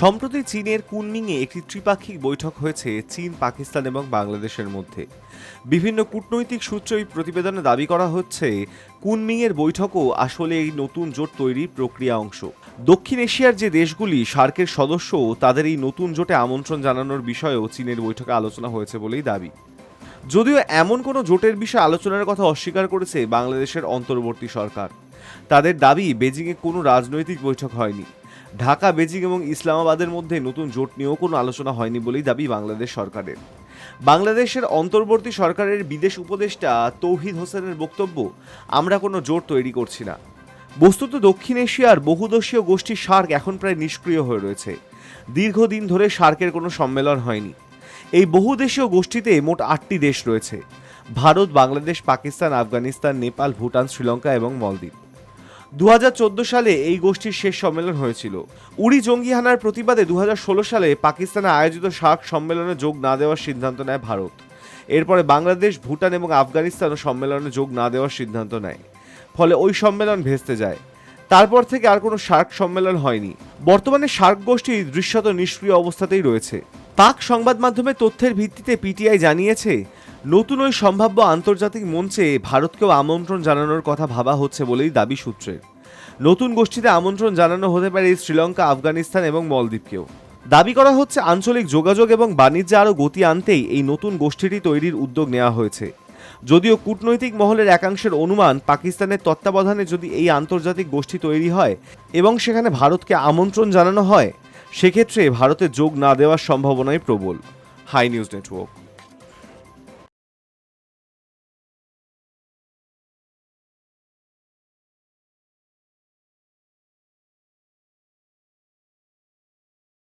সম্প্রতি চীনের কুনমিংয়ে একটি ত্রিপাক্ষিক বৈঠক হয়েছে চীন, পাকিস্তান এবং বাংলাদেশের মধ্যে। বিভিন্ন কূটনৈতিক সূত্রে ওই প্রতিবেদনে দাবি করা হচ্ছে কুনমিংয়ের বৈঠকও আসলে এই নতুন জোট তৈরির প্রক্রিয়া অংশ। দক্ষিণ এশিয়ার যে দেশগুলি সার্কের সদস্য, তাদের এই নতুন জোটে আমন্ত্রণ জানানোর বিষয়েও চীনের বৈঠকে আলোচনা হয়েছে বলেই দাবি। যদিও এমন কোনো জোটের বিষয়ে আলোচনার কথা অস্বীকার করেছে বাংলাদেশের অন্তর্বর্তী সরকার। তাদের দাবি, বেজিংয়ে কোনো রাজনৈতিক বৈঠক হয়নি। ঢাকা, বেজিং এবং ইসলামাবাদের মধ্যে নতুন জোট নিয়েও কোনো আলোচনা হয়নি বলেই দাবি বাংলাদেশ সরকারের। বাংলাদেশের অন্তর্বর্তী সরকারের বিদেশ উপদেষ্টা তৌহিদ হোসেনের বক্তব্য, আমরা কোনো জোট তৈরি করছি না। বস্তুত দক্ষিণ এশিয়ার বহুদেশীয় গোষ্ঠী সার্ক এখন প্রায় নিষ্ক্রিয় হয়ে রয়েছে। দীর্ঘদিন ধরে সার্কের কোনো সম্মেলন হয়নি। এই বহুদেশীয় গোষ্ঠীতে মোট 8টি দেশ রয়েছে: ভারত, বাংলাদেশ, পাকিস্তান, আফগানিস্তান, নেপাল, ভুটান, শ্রীলঙ্কা এবং মালদ্বীপ। 2014 সালে এই গোষ্ঠীর শেষ সম্মেলন হয়েছিল। উরি জঙ্গি হানার প্রতিবাদে 2016 সালে পাকিস্তানে আয়োজিত সার্ক সম্মেলনে যোগ না দেওয়ার সিদ্ধান্ত নেয় ভারত। এরপরে বাংলাদেশ, ভুটান এবং আফগানিস্তানও সম্মেলনে যোগ না দেওয়ার সিদ্ধান্ত নেয়। ফলে ওই সম্মেলন ভেস্তে যায়। তারপর থেকে আর কোনো সার্ক সম্মেলন হয়নি। বর্তমানে সার্ক গোষ্ঠী দৃশ্যত নিষ্ক্রিয় অবস্থাতেই রয়েছে। পাক সংবাদ মাধ্যমে তথ্যের ভিত্তিতে পিটিআই জানিয়েছে, নতুন ওই সম্ভাব্য আন্তর্জাতিক মঞ্চে ভারতকেও আমন্ত্রণ জানানোর কথা ভাবা হচ্ছে বলেই দাবি সূত্রের। নতুন গোষ্ঠীতে আমন্ত্রণ জানানো হতে পারে শ্রীলঙ্কা, আফগানিস্তান এবং মালদ্বীপকেও। দাবি করা হচ্ছে, আঞ্চলিক যোগাযোগ এবং বাণিজ্যে আরও গতি আনতেই এই নতুন গোষ্ঠীটি তৈরির উদ্যোগ নেওয়া হয়েছে। যদিও কূটনৈতিক মহলের একাংশের অনুমান, পাকিস্তানের তত্ত্বাবধানে যদি এই আন্তর্জাতিক গোষ্ঠী তৈরি হয় এবং সেখানে ভারতকে আমন্ত্রণ জানানো হয়, সেক্ষেত্রে ভারতের যোগ না দেওয়ার সম্ভাবনাই প্রবল। Hi News network.